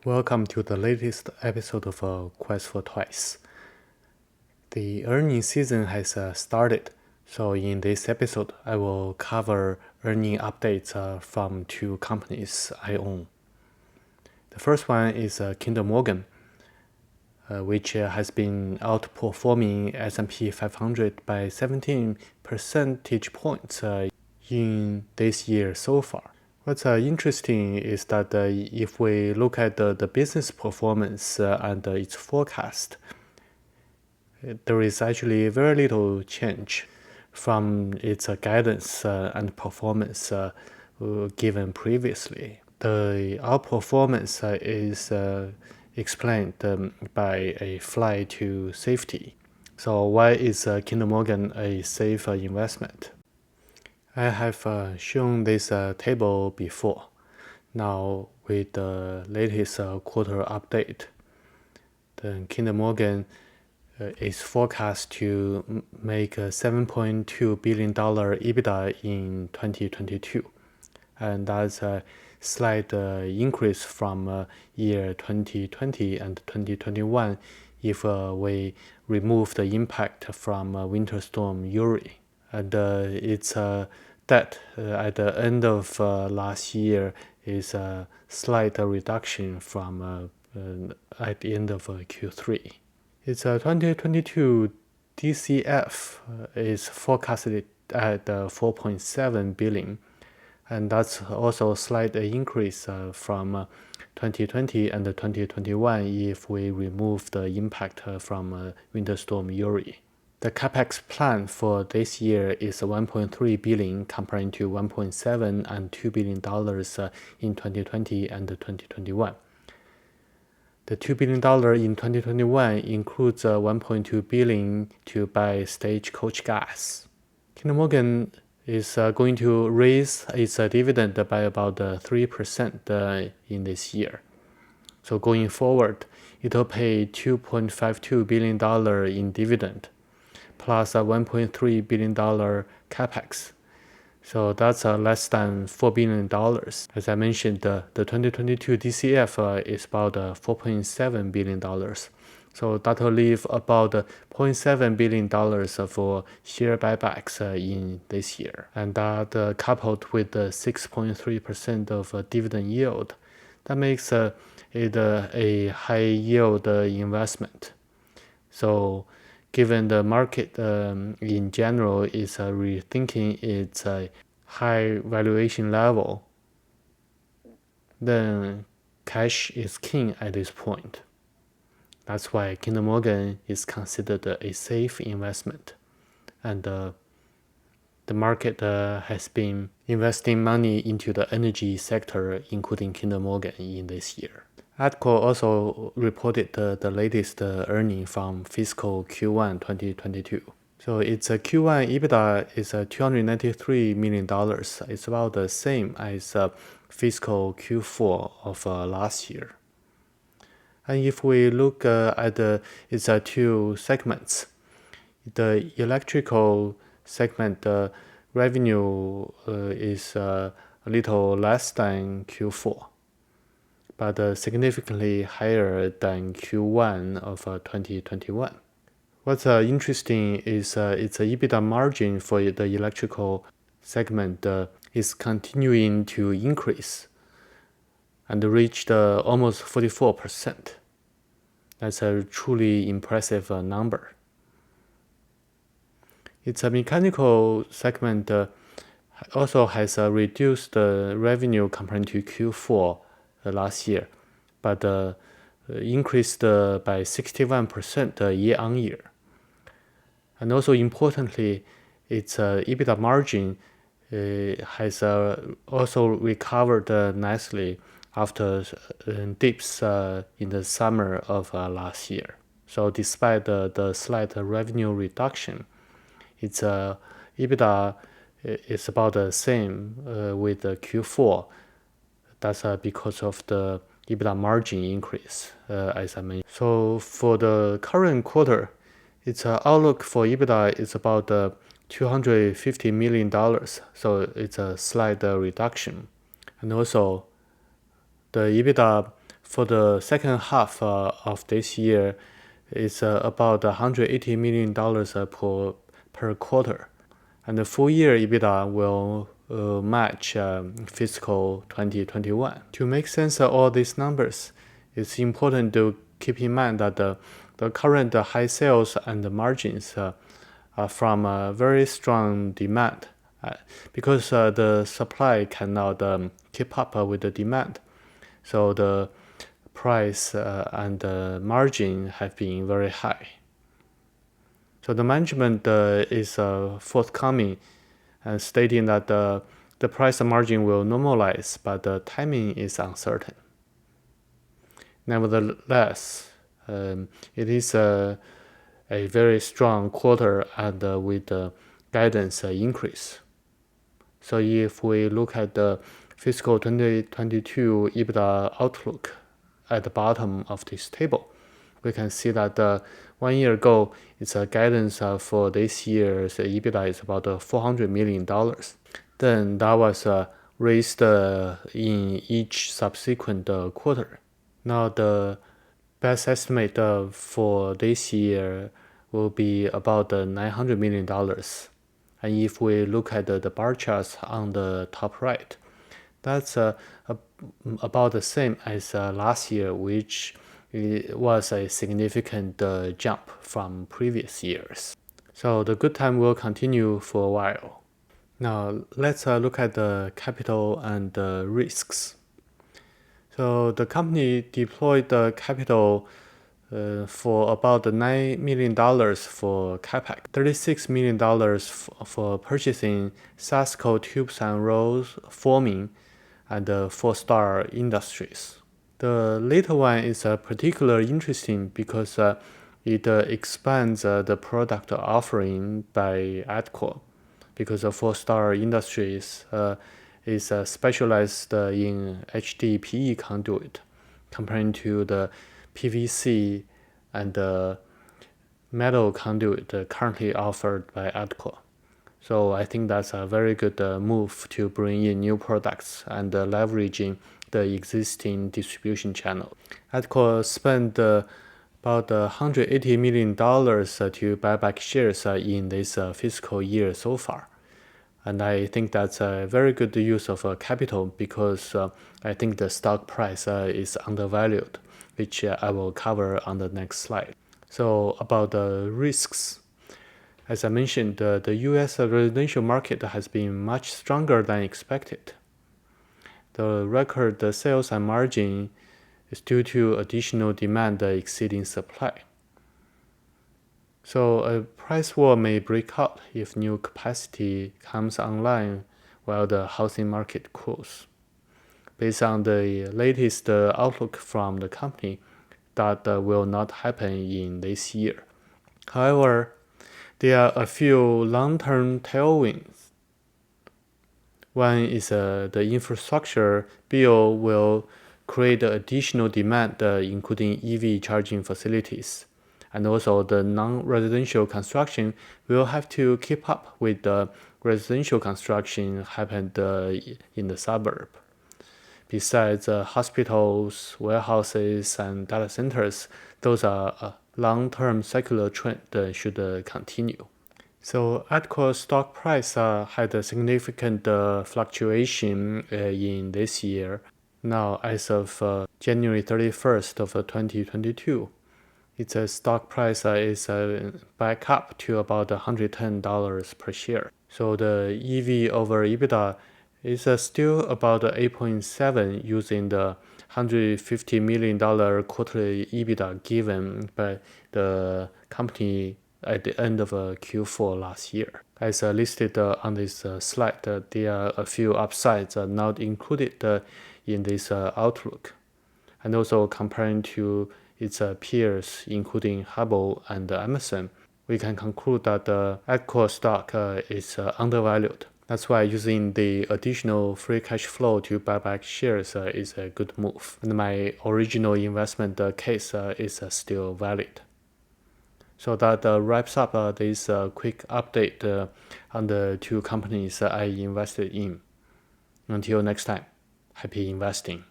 Welcome to the latest episode of Quest for Twice. The earnings season has started, so in this episode, I will cover earning updates from two companies I own. The first one is Kinder Morgan, which has been outperforming S&P 500 by 17 percentage points in this year so far. What's interesting is that if we look at the business performance and its forecast, there is actually very little change from its guidance and performance given previously. The outperformance is explained by a flight to safety. So why is Kinder Morgan a safe investment? I have shown this table before. Now with the latest quarter update, the Kinder Morgan is forecast to make a $7.2 billion EBITDA in 2022. And that's a slight increase from year 2020 and 2021 if we remove the impact from Winter Storm Uri. And its debt at the end of last year is a slight reduction from at the end of Q3. Its 2022 DCF is forecasted at 4.7 billion, and that's also a slight increase from 2020 and 2021 if we remove the impact from Winter Storm Uri. The capex plan for this year is 1.3 billion comparing to 1.7 and $2 billion in 2020 and 2021. The $2 billion in 2021 includes 1.2 billion to buy Stagecoach gas. Kinder Morgan is going to raise its dividend by about 3% in this year. So going forward, it will pay $2.52 billion in dividend, plus a $1.3 billion capex. So that's less than $4 billion. As I mentioned, the 2022 DCF is about $4.7 billion. So that will leave about $0.7 billion for share buybacks in this year. And that coupled with the 6.3% of dividend yield, that makes it a high yield investment. So given the market in general is rethinking its high valuation level, then cash is king at this point. That's why Kinder Morgan is considered a safe investment. And the market has been investing money into the energy sector, including Kinder Morgan, in this year. ATKR also reported the latest earnings from fiscal Q1 2022. So its Q1 EBITDA is $293 million. It's about the same as fiscal Q4 of last year. And if we look at its two segments, the electrical segment revenue is a little less than Q4, but significantly higher than Q1 of 2021. What's interesting is its EBITDA margin for the electrical segment is continuing to increase and reached almost 44%. That's a truly impressive number. Its mechanical segment also has reduced revenue compared to Q4 last year, but increased by 61% year on year. And also importantly, its EBITDA margin has also recovered nicely after dips in the summer of last year. So despite the slight revenue reduction, its EBITDA is about the same with Q4. That's because of the EBITDA margin increase, as I mentioned. So for the current quarter, its outlook for EBITDA is about $250 million. So it's a slight reduction. And also, the EBITDA for the second half of this year, it's about $180 million per quarter. And the full year EBITDA will match fiscal 2021. To make sense of all these numbers, it's important to keep in mind that the current high sales and margins are from a very strong demand because the supply cannot keep up with the demand. So the price and the margin have been very high. So the management is forthcoming and stating that the price margin will normalize, but the timing is uncertain. Nevertheless, it is a very strong quarter and with the guidance increase. So if we look at the fiscal 2022 EBITDA outlook at the bottom of this table, we can see that 1 year ago, its guidance for this year's EBITDA is about $400 million. Then that was raised in each subsequent quarter. Now the best estimate for this year will be about $900 million. And if we look at the bar charts on the top right, that's about the same as last year, which was a significant jump from previous years. So the good time will continue for a while. Now let's look at the capital and risks. So the company deployed the capital for about $9 million for CapEx, $36 million for purchasing Sasco tubes and rolls, forming, and 4-Star Industries. The later one is particularly interesting because it expands the product offering by ATKR, because 4-Star Industries is specialized in HDPE conduit, comparing to the PVC and the metal conduit currently offered by ATKR. So I think that's a very good move to bring in new products and leveraging the existing distribution channel. ATKR spent about $180 million to buy back shares in this fiscal year so far. And I think that's a very good use of capital because I think the stock price is undervalued, which I will cover on the next slide. So about the risks. As I mentioned, the US residential market has been much stronger than expected. The record sales and margin is due to additional demand exceeding supply. So a price war may break out if new capacity comes online while the housing market cools. Based on the latest outlook from the company, that will not happen in this year. However, there are a few long-term tailwinds. One is the infrastructure bill will create additional demand, including EV charging facilities. And also the non-residential construction will have to keep up with the residential construction happened in the suburb. Besides hospitals, warehouses, and data centers, those are a long-term secular trend that should continue. So ATKR stock price had a significant fluctuation in this year. Now, as of January 31st of 2022, its stock price is back up to about $110 per share. So the EV over EBITDA is still about 8.7 using the $150 million quarterly EBITDA given by the company at the end of Q4 last year. As listed on this slide, there are a few upsides not included in this outlook. And also comparing to its peers, including Hubble and Amazon, we can conclude that the ATKR stock is undervalued. That's why using the additional free cash flow to buy back shares is a good move. And my original investment case is still valid. So that wraps up this quick update on the two companies I invested in. Until next time, happy investing.